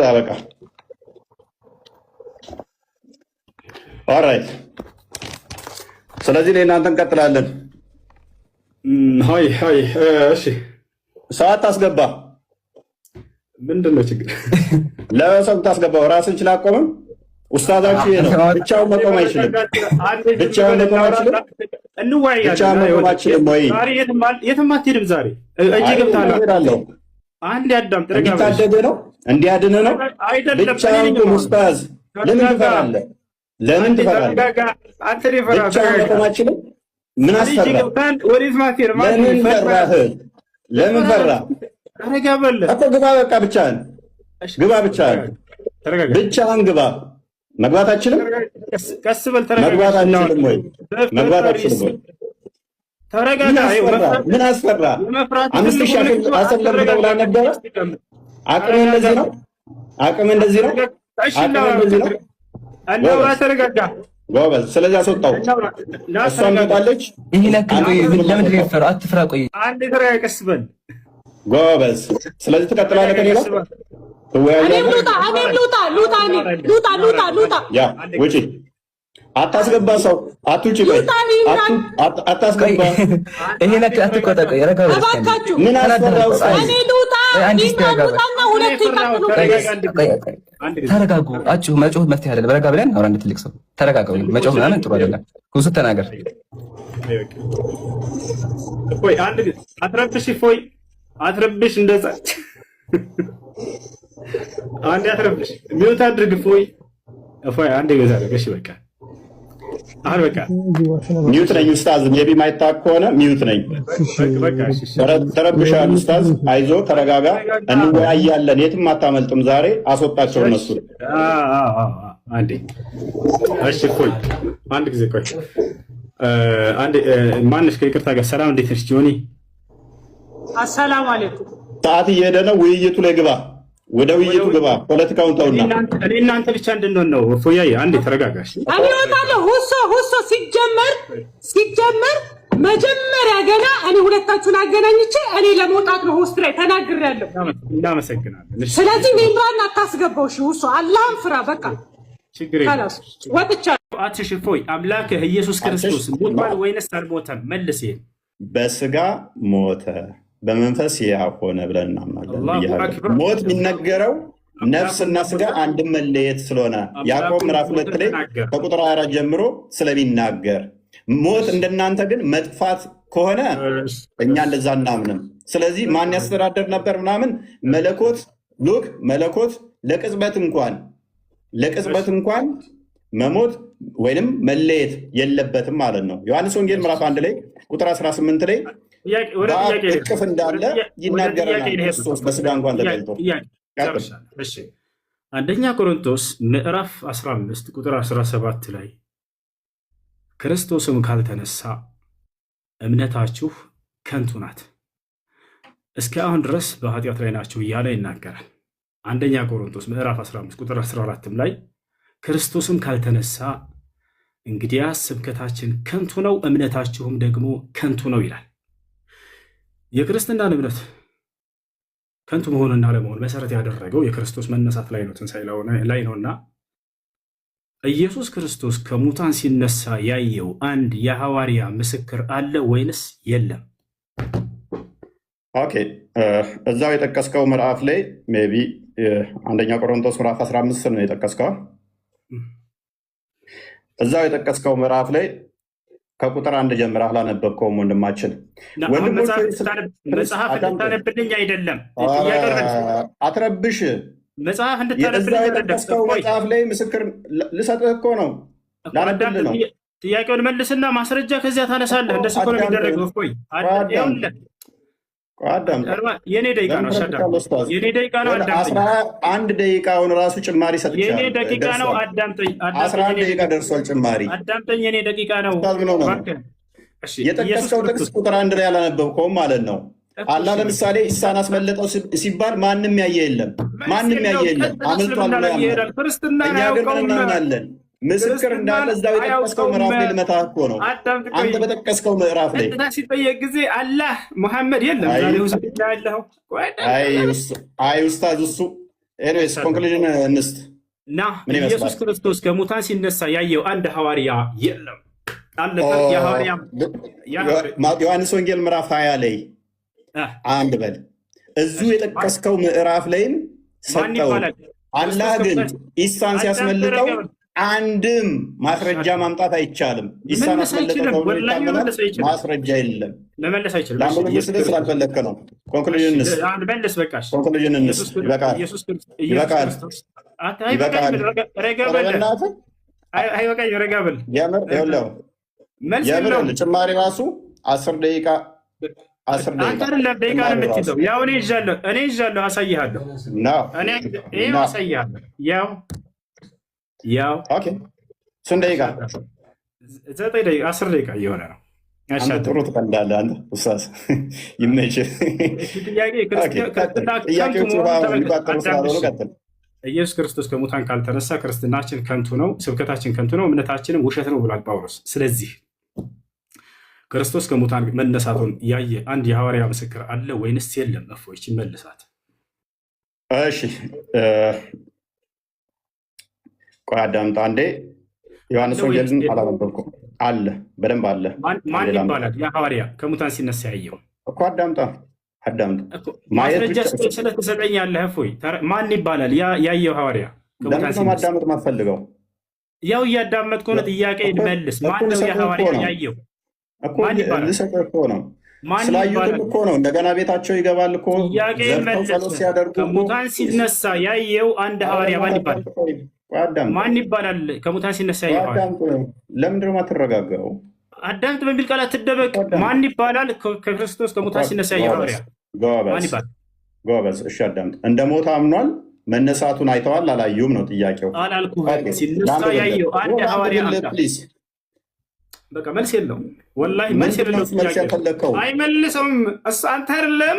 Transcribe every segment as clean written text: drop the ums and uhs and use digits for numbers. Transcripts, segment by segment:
ያበቃል። ኦራይት። ስለዚህ እናንተ እንቀጥላለን። ሃይ እሺ፣ ሰዓት ታስገባ። ምንድን ነው ችግር? ለሰው ታስገባው ራስን ችላ አቆምም። ኡስታዛችሁ ነው። ብቻውን መቆም አይችልም። ብቻውን መቆም አይችልም። እንወያያለን። ብቻውን መቆም አይችልም ወይ? ዛሬ የትም አትሄድም። ዛሬ እጄ ገብታለሁ። አንድ ያዳም እንዲታደገ ነው እንዲያድን ነው። ብቻውን ቁም ኡስታዝ። ለምን ትፈራለህ? ለምን ትፈራለህ? ብቻውን መቆም አይችልም። ምን አስፈራ? ለምን ፈራህ? ለምን ፈራህ? እኮ ግባ። በቃ ብቻህን ግባ። ብቻህን ግባ። መግባት አችልም? መግባት አችልም ወይ? መግባት አችልም ወይ? ምን አስፈራ? 5000 አሰለም ብላ ነበረ። አቅም እንደዚህ ነው። አቅም እንደዚህ ነው። ጎበዝ። ስለዚህ አስወጣው። እሷም ትወጣለች። ለምንድን ነው የፈራው? አትፍራ። ቆይ አንዴ ተረጋጋ፣ ቀስ በል ጎበዝ። ስለዚህ ትቀጥላለህ ከኔ ጋር ያ ውጪ። አታስገባ ሰው አትውጪ። ቆይ አታስገባ። ይሄ ነክ አትቆጣ። ቆይ ረጋ በል። ምን አስፈራው? ተረጋጉ። አጭሁ መጮህ መፍትሄ አይደለም። ረጋ ብለን አውራ። እንደ ትልቅ ሰው ተረጋጋው። መጮህ ምናምን ጥሩ አይደለም። ኩሱ ተናገር። ቆይ አንድ አትረብሽ። ፎይ አትረብሽ። እንደዛ አንዴ አትረብሽ። ሚውት አድርግ። ፎይ አንዴ ገዛ አድርገሽ በቃ አሁን በቃ ሚውት ነኝ ኡስታዝ። ሜቢ ማይታወቅ ከሆነ ሚውት ነኝ። ተረብሻል ኡስታዝ። አይዞ ተረጋጋ። እንወያያለን። የትም አታመልጥም። ዛሬ አስወጣቸው እነሱ። አንዴ እሺ። ፎይ አንድ ጊዜ ቆይ አንዴ ማንሽ ከይቅርታ ጋር ሰላም፣ እንዴት ነሽ ጆኒ? አሰላሙ አለይኩም። ሰዓት እየሄደ ነው። ውይይቱ ላይ ግባ። ወደ ውይይቱ ግባ። ፖለቲካውን ተውና እኔ እናንተ ብቻ እንድንሆን ነው። ፎያዬ አንዴ ተረጋጋሽ። እኔ እወጣለሁ። ሁሶ ሲጀመር መጀመሪያ ገና እኔ ሁለታችሁን አገናኝቼ እኔ ለመውጣት ነው ሆስት ላይ ተናግሬያለሁ። እናመሰግናለን። ስለዚህ ሜምራን አታስገባው። እሺ ሁሶ አላህን ፍራ። በቃ ችግር የለም። ወጥቻለሁ። አትሽ ፎይ አምላክህ ኢየሱስ ክርስቶስ ሞቷል ወይንስ አልሞተም? መልስ። ይሄን በስጋ ሞተ በመንፈስ ሕያው ሆነ ብለን እናምናለን። ሞት የሚነገረው ነፍስና ስጋ አንድ መለየት ስለሆነ ያዕቆብ ምዕራፍ 2 ላይ ከቁጥር 24 ጀምሮ ስለሚናገር፣ ሞት እንደናንተ ግን መጥፋት ከሆነ እኛ እንደዛ እናምንም። ስለዚህ ማን ያስተዳደር ነበር ምናምን መለኮት ለቅጽበት እንኳን መሞት ወይንም መለየት የለበትም ማለት ነው። ዮሐንስ ወንጌል ምዕራፍ 1 ላይ ቁጥር 18 ላይ እቅፍ እንዳለ ይናገረናል። ክርስቶስ በስጋ እንኳን ተገልጦ። አንደኛ ቆሮንቶስ ምዕራፍ 15 ቁጥር 17 ላይ ክርስቶስም ካልተነሳ እምነታችሁ ከንቱ ናት፣ እስከ አሁን ድረስ በኃጢአት ላይ ናችሁ እያለ ይናገራል። አንደኛ ቆሮንቶስ ምዕራፍ 15 ቁጥር 14 ላይ ክርስቶስም ካልተነሳ እንግዲያስ ስብከታችን ከንቱ ነው፣ እምነታችሁም ደግሞ ከንቱ ነው ይላል። የክርስትናን እምነት ከንቱ መሆንና አለመሆን መሰረት ያደረገው የክርስቶስ መነሳት ላይ ነው፣ ትንሣኤ ላይ ነውና ኢየሱስ ክርስቶስ ከሙታን ሲነሳ ያየው አንድ የሐዋርያ ምስክር አለ ወይንስ የለም? ኦኬ፣ እዛው የጠቀስከው ምዕራፍ ላይ ሜይ ቢ አንደኛ ቆሮንቶስ ምዕራፍ 15 ነው የጠቀስከው። እዛው የጠቀስከው ምዕራፍ ላይ ከቁጥር 1 ጀምረህ አላነበብከውም ወንድማችን። መጽሐፍ እንድታነብልኝ አይደለም አትረብሽ። መጽሐፍ እንድታነብልኝ የጠቀስከው መጽሐፍ ላይ ምስክር ልሰጥህ እኮ ነው። ላነብልህ ነው። ጥያቄውን መልስና ማስረጃ ከዚያ ታነሳለህ። እንደሱ እኮ ነው የሚደረገው። ቆይ የኔ ደቂቃ ነው። የኔ ደቂቃ ነው። አዳምጠኝ። 11 ደቂቃውን ራሱ ጭማሪ ሰጥቻለሁ። የኔ ደቂቃ ነው። አዳምጠኝ። 11 ደቂቃ ደርሷል ጭማሪ። አዳምጠኝ። የኔ ደቂቃ ነው። የጠቀስከው ጥቅስ ቁጥር 1 ላይ አላነበብከውም ማለት ነው። አላህ ለምሳሌ ኢሳን አስመለጠው ሲባል ማንም ያየ የለም። አምልጧል ብሎ ያምናል። እኛ ግን ምን እናምናለን? ምስክር እንዳለ እዛው የጠቀስከው ምዕራፍ ላይ ልመታህ እኮ ነው። አንተ በጠቀስከው ምዕራፍ ላይ ሲጠየቅ ጊዜ አላህ ሙሐመድ የለም። አይ ኡስታዝ፣ ኤኒዌይስ ኮንክሉዥን እንስት እና ኢየሱስ ክርስቶስ ከሙታን ሲነሳ ያየው አንድ ሐዋርያ የለም። አለበት የሐዋርያ ዮሐንስ ወንጌል ምዕራፍ 20 ላይ አንድ በል እዚሁ የጠቀስከው ምዕራፍ ላይም ሰጠው። አላህ ግን ኢሳን ሲያስመልጠው አንድም ማስረጃ ማምጣት አይቻልም። ኢሳን አስመለጠው ተብሎ ይታመናል። ማስረጃ የለም። መመለስ አይችልም። ለአንበበ ስላልፈለግክ ነው። ኮንክሉዥን እንስ መለስ በቃሽ። ኮንክሉዥን እንስ ይበቃል። ይበቃል። ይበቃል። አይበቃኝ። ረጋ በል። የምር ይኸውልህ የምር ጭማሪ ራሱ 10 ደቂቃ አንተ አይደለም ደቂቃ ነው የምትይዘው። ያው እኔ ይዣለሁ አሳይሃለሁ። እኔ አሳይሃለሁ። ያው ኦኬ ስንት ደቂቃ? 9 ደቂቃ 10 ደቂቃ እየሆነ ነው። ጥሩ ትቀልዳለህ አንተ ኡስታዝ። ይመችህ። ኢየሱስ ክርስቶስ ከሙታን ካልተነሳ ክርስትናችን ከንቱ ነው፣ ስብከታችን ከንቱ ነው፣ እምነታችንም ውሸት ነው ብሏል ጳውሎስ። ስለዚህ ክርስቶስ ከሙታን መነሳቱን ያየ አንድ የሐዋርያ ምስክር አለ ወይንስ የለም? እፎይች መልሳት። እሺ ቆይ አዳምጣ አንዴ። ዮሐንስ ወንጌልን አላነበብኩም። አለ በደንብ አለ። ማን ይባላል ያ ሐዋርያ ከሙታን ሲነሳ ያየው? እኮ አዳምጣ ማስረጃ ስለተሰጠኛለህ። እፎይ ማን ይባላል ያየው ሐዋርያ ከሙታን ሲነሳ? ማዳመጥ ማትፈልገው? ያው እያዳመጥኩ ነው። ጥያቄ መልስ። ማን ነው ያ ሐዋርያ ያየው? ልሰጥህ እኮ ነው። ስላዩትም እኮ ነው። እንደገና ቤታቸው ይገባል እኮ ዘርተው ጸሎት ሲያደርጉ ከሙታን ሲነሳ ያየው አንድ ሐዋርያ ማን ይባላል? ማን ይባላል? ከሙታን ሲነሳ ያየው ሐዋርያ። ለምንድን ነው የማትረጋጋው? አዳምጥ በሚል ቃል አትደበቅ። ማን ይባላል? ከክርስቶስ ከሙታን ሲነሳ ያየው ሐዋርያ ማን ይባላል? ጎበዝ። እሺ አዳምጥ። እንደ ሞት አምኗል። መነሳቱን አይተዋል አላዩም ነው ጥያቄው። አላልኩህም። ሲነሳ ያየው አንድ ሐዋርያ በቃ መልስ የለውም። ወላሂ መልስ የለውም። አይመልሰውም። አንተ አይደለም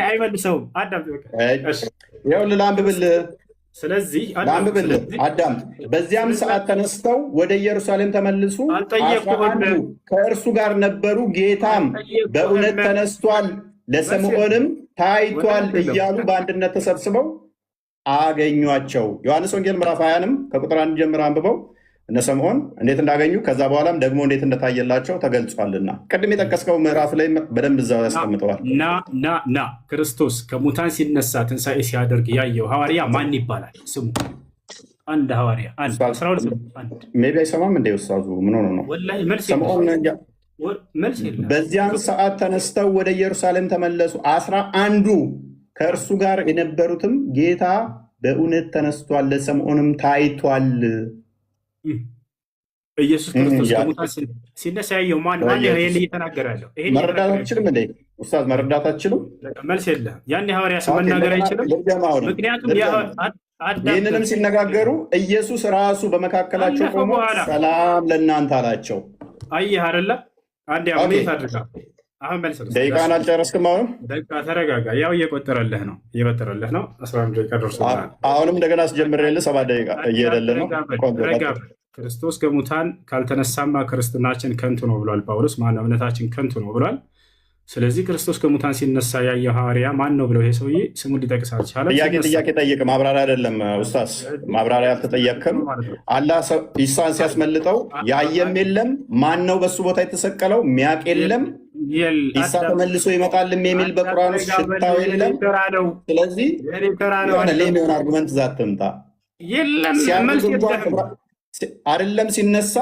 አይመልሰውም። ይኸውልህ ላንብብልህ። ስለዚህ ላንብብልህ አዳም። በዚያም ሰዓት ተነስተው ወደ ኢየሩሳሌም ተመልሱ፣ 11 ከእርሱ ጋር ነበሩ። ጌታም በእውነት ተነስቷል፣ ለስምዖንም ታይቷል እያሉ በአንድነት ተሰብስበው አገኟቸው። ዮሐንስ ወንጌል ምዕራፍ 20ንም ከቁጥር 1 ጀምሮ አንብበው እነ ስምዖን እንዴት እንዳገኙ ከዛ በኋላም ደግሞ እንዴት እንደታየላቸው ተገልጿልና ቅድም የጠቀስከው ምዕራፍ ላይ በደንብ እዛው ያስቀምጠዋል። ና ክርስቶስ ከሙታን ሲነሳ ትንሣኤ ሲያደርግ ያየው ሐዋርያ ማን ይባላል? ስሙ አንድ ሐዋርያ ሜቢ አይሰማም እንደ ኡስታዙ ምን ሆኖ ነው? በዚያን ሰዓት ተነስተው ወደ ኢየሩሳሌም ተመለሱ። 11ዱ ከእርሱ ጋር የነበሩትም ጌታ በእውነት ተነስቷል፣ ለስምዖንም ታይቷል። ኢየሱስ ክርስቶስ ከሙታን ሲነሳ ያየው ማን እየተናገረ ያለው? መረዳት አትችልም እንዴ ኡስታዝ? መረዳት አትችልም? መልስ የለም። ያን ሐዋርያ ስም መናገር አይችልም። ምክንያቱም ይህንንም ሲነጋገሩ ኢየሱስ ራሱ በመካከላቸው ቆሞ ሰላም ለእናንተ አላቸው። አየህ አይደለ? አንድ ሁኔታ አድርጋ አሁን መልስ ደቂቃን አልጨረስክም። አሁን ደቂቃ ተረጋጋ። ያው እየቆጠረልህ ነው 11 ደቂቃ ደርሶታል። አሁንም እንደገና አስጀምሬልህ 7 ደቂቃ እየሄደልህ ነው። ክርስቶስ ከሙታን ካልተነሳማ ክርስትናችን ከንቱ ነው ብሏል ጳውሎስ። ማነው? እምነታችን ከንቱ ነው ብሏል። ስለዚህ ክርስቶስ ከሙታን ሲነሳ ያየው ሐዋርያ ማን ነው ብለው ይሄ ሰውዬ ስሙን ሊጠቅስ አልቻለም። ጥያቄ ጠይቅ። ማብራሪያ አይደለም ኡስታዝ፣ ማብራሪያ አልተጠየቅክም። አላህ ኢሳን ሲያስመልጠው ያየም የለም። ማን ነው በሱ ቦታ የተሰቀለው? ሚያቅ የለም። ኢሳ ተመልሶ ይመጣልም የሚል በቁርአን ውስጥ ሽታው የለም። ስለዚህ ሌም የሆነ አርጉመንት ዛት ትምጣ አይደለም። ሲነሳ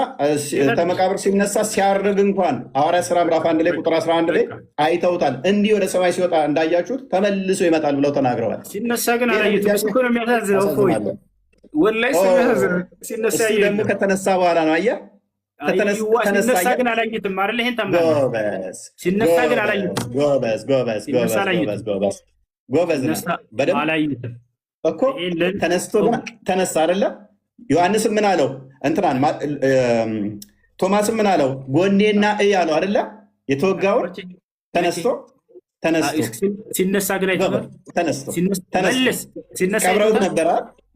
ተመቃብር ሲነሳ ሲያርግ እንኳን ሐዋርያት ሥራ ምዕራፍ 1 ላይ ቁጥር 11 ላይ አይተውታል። እንዲህ ወደ ሰማይ ሲወጣ እንዳያችሁት ተመልሶ ይመጣል ብለው ተናግረዋል። ሲነሳ ግን ሲነሳ ደግሞ ከተነሳ በኋላ ነው። አየህ ሲነሳ ግን አላየትም አይደል? ይሄን ታምናለህ? ሲነሳ ግን አላየትም። ጎበዝ እኮ ተነሳ አይደለ? ዮሐንስም ምን አለው? እንትናን ቶማስም ምን አለው? ጎኔና እይ አለው አይደለ? የተወጋውን ተነስቶ ሲነሳ ግን አይተዋል።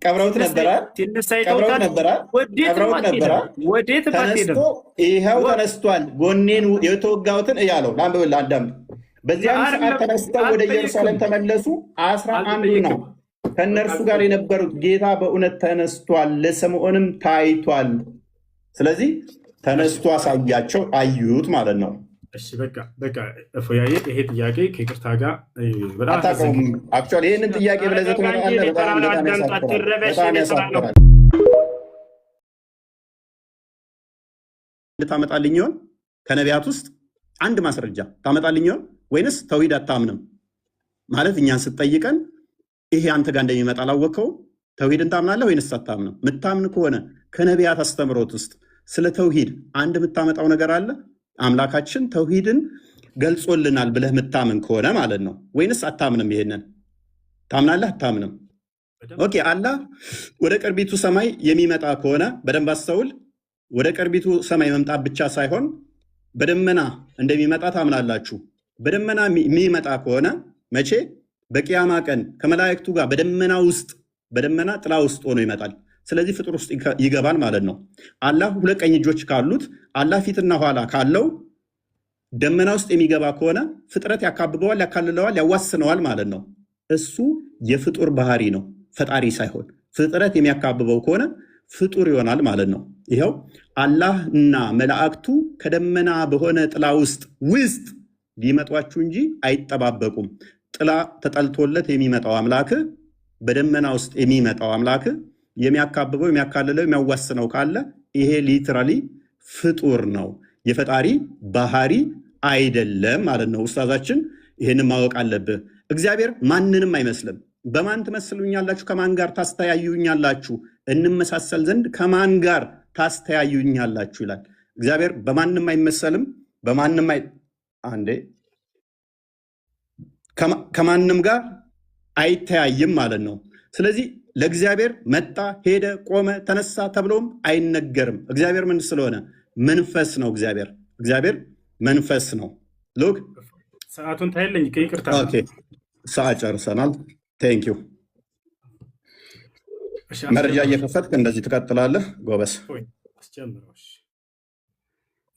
ቀብረውት ነበረ። ተነስቶ ይኸው ተነስቷል፣ ጎኔን የተወጋሁትን እያለው ለአንብብልህ አዳምጥ። በዚያም ሰዓት ተነስተው ወደ ኢየሩሳሌም ተመለሱ። 11 ነው ከእነርሱ ጋር የነበሩት። ጌታ በእውነት ተነስቷል፣ ለስምዖንም ታይቷል። ስለዚህ ተነስቶ አሳያቸው፣ አዩት ማለት ነው። እሺ በቃ እፎያዬ፣ ይሄ ጥያቄ ከይቅርታ ጋር በጣም አታውቀውም። አክቹዋሊ ይህንን ጥያቄ ብለህ ዘት ትመጣለህ። በጣም ያሳፍራል። ታመጣልኝ ይሆን ከነቢያት ውስጥ አንድ ማስረጃ ታመጣልኝ ይሆን? ወይንስ ተውሂድ አታምንም ማለት እኛን ስትጠይቀን ይሄ አንተ ጋር እንደሚመጣ አላወቅኸውም? ተውሂድን ታምናለህ ወይንስ አታምንም? የምታምን ከሆነ ከነቢያት አስተምሮት ውስጥ ስለ ተውሂድ አንድ የምታመጣው ነገር አለ? አምላካችን ተውሂድን ገልጾልናል ብለህ የምታምን ከሆነ ማለት ነው። ወይንስ አታምንም? ይሄንን ታምናለህ አታምንም? ኦኬ። አላህ ወደ ቅርቢቱ ሰማይ የሚመጣ ከሆነ በደንብ አስተውል። ወደ ቅርቢቱ ሰማይ መምጣት ብቻ ሳይሆን በደመና እንደሚመጣ ታምናላችሁ። በደመና የሚመጣ ከሆነ መቼ? በቂያማ ቀን ከመላእክቱ ጋር በደመና ጥላ ውስጥ ሆኖ ይመጣል። ስለዚህ ፍጡር ውስጥ ይገባል ማለት ነው። አላህ ሁለት ቀኝ እጆች ካሉት አላህ ፊትና ኋላ ካለው ደመና ውስጥ የሚገባ ከሆነ ፍጥረት ያካብበዋል፣ ያካልለዋል፣ ያዋስነዋል ማለት ነው። እሱ የፍጡር ባህሪ ነው፣ ፈጣሪ ሳይሆን። ፍጥረት የሚያካብበው ከሆነ ፍጡር ይሆናል ማለት ነው። ይኸው አላህና መላእክቱ ከደመና በሆነ ጥላ ውስጥ ሊመጧችሁ እንጂ አይጠባበቁም። ጥላ ተጠልቶለት የሚመጣው አምላክ፣ በደመና ውስጥ የሚመጣው አምላክ የሚያካብበው፣ የሚያካልለው፣ የሚያዋስነው ካለ ይሄ ሊትራሊ ፍጡር ነው፣ የፈጣሪ ባህሪ አይደለም ማለት ነው። ኡስታዛችን ይህንን ማወቅ አለብህ። እግዚአብሔር ማንንም አይመስልም። በማን ትመስሉኛላችሁ? ከማን ጋር ታስተያዩኛላችሁ? እንመሳሰል ዘንድ ከማን ጋር ታስተያዩኛላችሁ ይላል። እግዚአብሔር በማንም አይመሰልም፣ ከማንም ጋር አይተያይም ማለት ነው። ስለዚህ ለእግዚአብሔር መጣ፣ ሄደ፣ ቆመ፣ ተነሳ ተብሎም አይነገርም። እግዚአብሔር ምን ስለሆነ መንፈስ ነው። እግዚአብሔር መንፈስ ነው። ሉክ ሰዓቱን ታይለኝ ከይቅርታ ሰዓት ጨርሰናል። ቴንክ ዩ። መረጃ እየከፈትክ እንደዚህ ትቀጥላለህ። ጎበስ።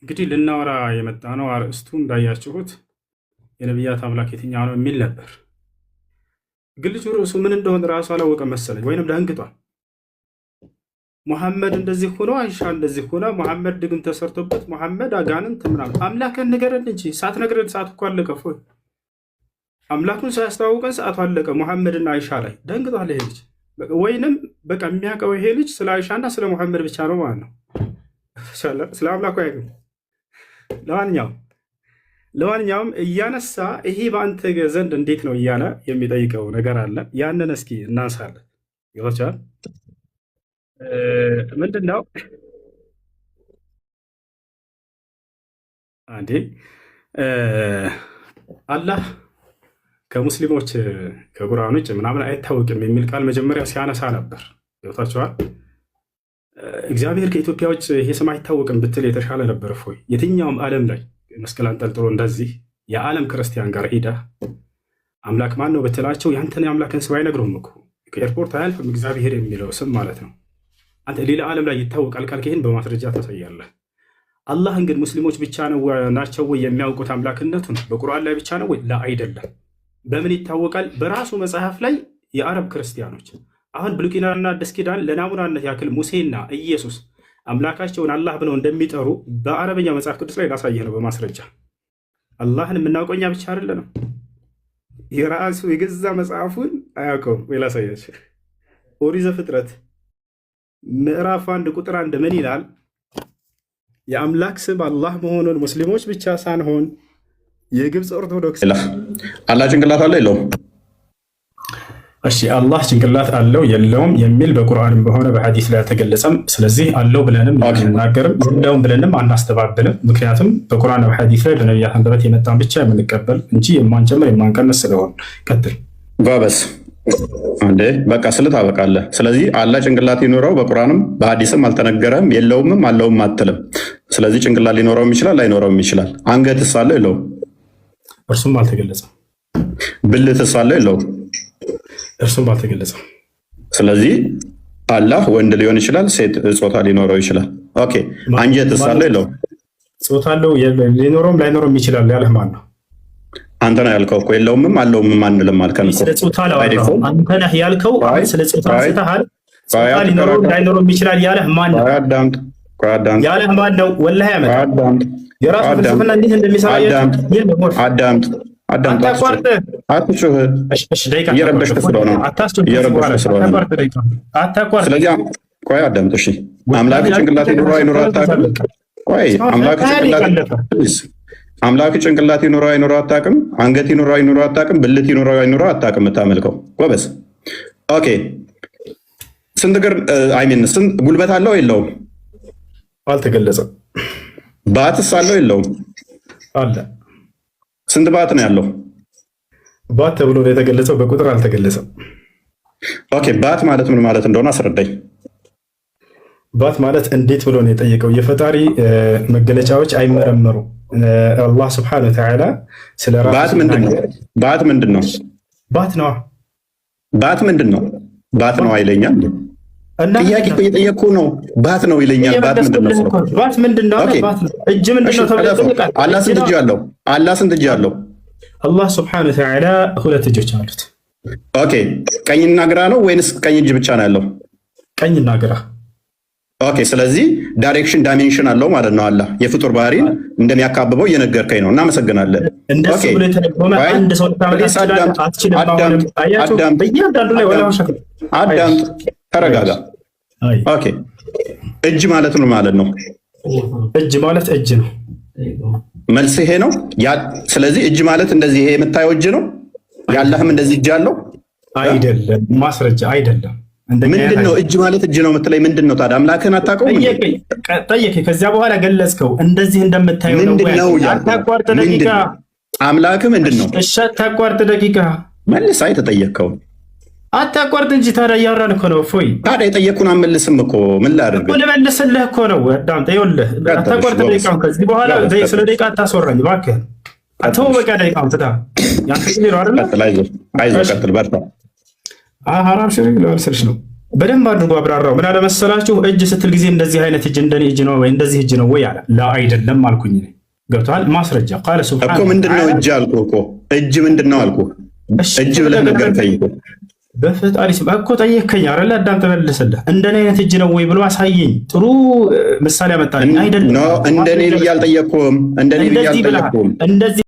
እንግዲህ ልናወራ የመጣ ነው አርእስቱ እንዳያችሁት የነቢያት አምላክ የትኛው ነው የሚል ነበር። ግን ልጁ ርዕሱ ምን እንደሆነ ራሱ አላወቀም መሰለኝ፣ ወይንም ደንግጧል። ሙሐመድ እንደዚህ ሆኖ፣ አይሻ እንደዚህ ሆነ፣ ሙሐመድ ድግም ተሰርቶበት፣ ሙሐመድ አጋንንት ምናምን። አምላክን ንገረን እንጂ ሳትነግረን ሰዓት እኮ አለቀ። ፎይ አምላኩን ሳያስተዋውቀን ሰዓቱ አለቀ። ሙሐመድና አይሻ ላይ ደንግጧል ይሄ ልጅ። ወይንም በቃ የሚያውቀው ይሄ ልጅ ስለ አይሻና ስለ ሙሐመድ ብቻ ነው ማለት ነው። ስለ አምላኩ አይደለም። ለማንኛውም እያነሳ ይሄ በአንተ ዘንድ እንዴት ነው እያለ የሚጠይቀው ነገር አለ። ያንን እስኪ እናንሳለን። ይወቻል ምንድን ነው አንዴ አላህ ከሙስሊሞች ከቁርአን ውጭ ምናምን አይታወቅም የሚል ቃል መጀመሪያ ሲያነሳ ነበር። ይወታቸዋል። እግዚአብሔር ከኢትዮጵያ ውጭ ይሄ ስም አይታወቅም ብትል የተሻለ ነበር። እፎይ የትኛውም ዓለም ላይ መስቀል አንጠልጥሎ እንደዚህ የዓለም ክርስቲያን ጋር ሄዳ አምላክ ማን ነው ብትላቸው ያንተን የአምላክን ስም አይነግሩም እኮ። ከኤርፖርት አያልፍም እግዚአብሔር የሚለው ስም ማለት ነው። አንተ ሌላ ዓለም ላይ ይታወቃል ካልክ ይህን በማስረጃ ታሳያለህ። አላህን ግን ሙስሊሞች ብቻ ናቸው ወይ የሚያውቁት አምላክነቱን? በቁርአን ላይ ብቻ ነው ወይ? ላ አይደለም። በምን ይታወቃል? በራሱ መጽሐፍ ላይ የአረብ ክርስቲያኖች አሁን ብሉይ ኪዳንና አዲስ ኪዳን ለናሙናነት ያክል ሙሴና ኢየሱስ አምላካቸውን አላህ ብለው እንደሚጠሩ በአረበኛ መጽሐፍ ቅዱስ ላይ ላሳየህ ነው በማስረጃ። አላህን የምናውቀው እኛ ብቻ አይደለንም። የራሱ የገዛ መጽሐፉን አያውቀውም ወይ? ላሳያችሁ። ኦሪት ዘፍጥረት ምዕራፍ 1 ቁጥር 1 ምን ይላል? የአምላክ ስም አላህ መሆኑን ሙስሊሞች ብቻ ሳንሆን የግብፅ ኦርቶዶክስ አላህ ጭንቅላት አለው የለውም? እሺ አላህ ጭንቅላት አለው የለውም የሚል በቁርአንም በሆነ በሐዲስ ላይ አልተገለጸም። ስለዚህ አለው ብለንም አንናገርም፣ የለውም ብለንም አናስተባብልም። ምክንያቱም በቁርአን በሐዲስ ላይ በነቢያት አንደበት የመጣን ብቻ የምንቀበል እንጂ የማንጨምር የማንቀንስ ስለሆን። ቀጥል ጎበስ። አንዴ በቃ ስልት አበቃለህ። ስለዚህ አላህ ጭንቅላት ይኖረው በቁርአንም በሐዲስም አልተነገረም፣ የለውምም አለውም አትልም። ስለዚህ ጭንቅላት ሊኖረውም ይችላል ላይኖረውም ይችላል። አንገትስ አለው የለውም? እርሱም አልተገለጸም። ብልትስ አለው የለውም? እርሱም አልተገለጸም። ስለዚህ አላህ ወንድ ሊሆን ይችላል፣ ሴት ጾታ ሊኖረው ይችላል። ኦኬ አንጀትስ አለው የለውም? ጾታ አለው፣ ሊኖረውም ላይኖረውም ይችላል ያለህ ማን ነው? አንተ ነህ ያልከው እኮ የለውምም አለውምም አንልም አልከን እኮ። ስለ ጾታ አላወራሁም። አንተ ነህ ያልከው። ስለ ጾታ አንስተሃል። ጾታ ሊኖረው እንዳይኖረው ይችላል ያለህ ማን ነው? ያለህ ማን ነው? ወላሂ ያመጣ የራሱ ፍልስፍና እንዴት እንደሚሰራ አዳምጥ። አትጩህ። እየረበሽክ ስለሆነ ስለዚህ ቆይ አዳምጥ። እሺ አምላክ ጭንቅላት ይኑረው አይኑረው አታውቅም። ቆይ አምላክ ጭንቅላት ይኑረው አይኑረው አታውቅም። አንገት ይኑረው አይኑረው አታውቅም። ብልት ይኑረው አይኑረው አታውቅም። የምታመልከው ጎበዝ። ኦኬ ስንት እግር ስንት ጉልበት አለው የለውም? አልተገለጸም። ባትስ አለው የለውም? አለ። ስንት ባት ነው ያለው? ባት ተብሎ ነው የተገለጸው፣ በቁጥር አልተገለጸም። ኦኬ ባት ማለት ምን ማለት እንደሆነ አስረዳኝ። ባት ማለት እንዴት ብሎ ነው የጠየቀው? የፈጣሪ መገለጫዎች አይመረመሩ። አላህ ስብሐነሁ ወተዓላ ስለ ራሱ ባት ምንድን ነው? ባት ምንድን ነው? ባት ነው። ባት ምንድን ነው? ባት ነው አይለኛል። ጥያቄ እኮ እየጠየቅኩ ነው። ባት ነው ይለኛል። ባት ምንድን ነው? ባት ምንድን ነው? ባት ነው። እጅ ምንድን ነው ተብሎ ይጠይቃል። አላህ ስንት እጅ አለው? አላህ ስንት እጅ አለው? አላህ ስብሐነሁ ወተዓላ 2 እጆች አሉት። ኦኬ ቀኝና ግራ ነው ወይንስ ቀኝ እጅ ብቻ ነው ያለው? ቀኝና ግራ። ኦኬ ስለዚህ ዳይሬክሽን ዳይሜንሽን አለው ማለት ነው። አላህ የፍጡር ባህሪን እንደሚያካብበው እየነገርከኝ ነው። እናመሰግናለን። እንደሱ ብሎ የተደጎመ አንድ ሰው አዳምጥ፣ ተረጋጋ። ኦኬ እጅ ማለት ነው ማለት ነው። እጅ ማለት እጅ ነው። መልስ ይሄ ነው። ስለዚህ እጅ ማለት እንደዚህ ይሄ የምታየው እጅ ነው። ያለህም እንደዚህ እጅ አለው አይደለም? ማስረጃ አይደለም። ምንድን ነው እጅ ማለት እጅ ነው የምትለኝ? ምንድን ነው ታዲያ? አምላክህን አታውቀውም? ጠየቀኝ። ከዚያ በኋላ ገለጽከው። እንደዚህ እንደምታየው ነው። አታቋርጥ ደቂቃ። አምላክህ ምንድን ነው? እሺ አታቋርጥ ደቂቃ። መልስ። አይ ተጠየቅከው አታቋርጥ እንጂ ታዲያ እያወራን እኮ ነው። እፎይ ታዲያ የጠየቅኩህን አልመልስም እኮ ምን ላድርግ? ልመልስልህ እኮ ነው። አዳምጥ። ይኸውልህ አታቋርጥ ደቂቃ። ከዚህ በኋላ ስለ ደቂቃ አታስወራኝ እባክህ። አተው በቃ ደቂቃውን ትታ ያንተ ጊዜ ነው አይደል? አይዞህ ቀጥል፣ በርታ። ሐራም ሽሪክ ለወልሰልሽ ነው። በደንብ አድርጎ አብራራው። ምን አለ መሰላችሁ? እጅ ስትል ጊዜ እንደዚህ አይነት እጅ እንደኔ እጅ ነው ወይ እንደዚህ እጅ ነው ወይ አለ። ላ አይደለም አልኩኝ። ገብቶሃል? ማስረጃ ቃለ ሱብሃን እኮ ምንድነው እጅ አልኩህ እኮ። እጅ ምንድነው አልኩህ። እጅ ብለህ ነገርከኝ እኮ። በፈጣሪ ስም እኮ ጠየከኝ አይደል? አዳም ተመለሰልህ። እንደኔ አይነት እጅ ነው ወይ ብሎ አሳየኝ። ጥሩ ምሳሌ አመጣልኝ። አይደለም እንደኔ ብዬ አልጠየቅኩም። እንደኔ ብዬ አልጠየቅኩም።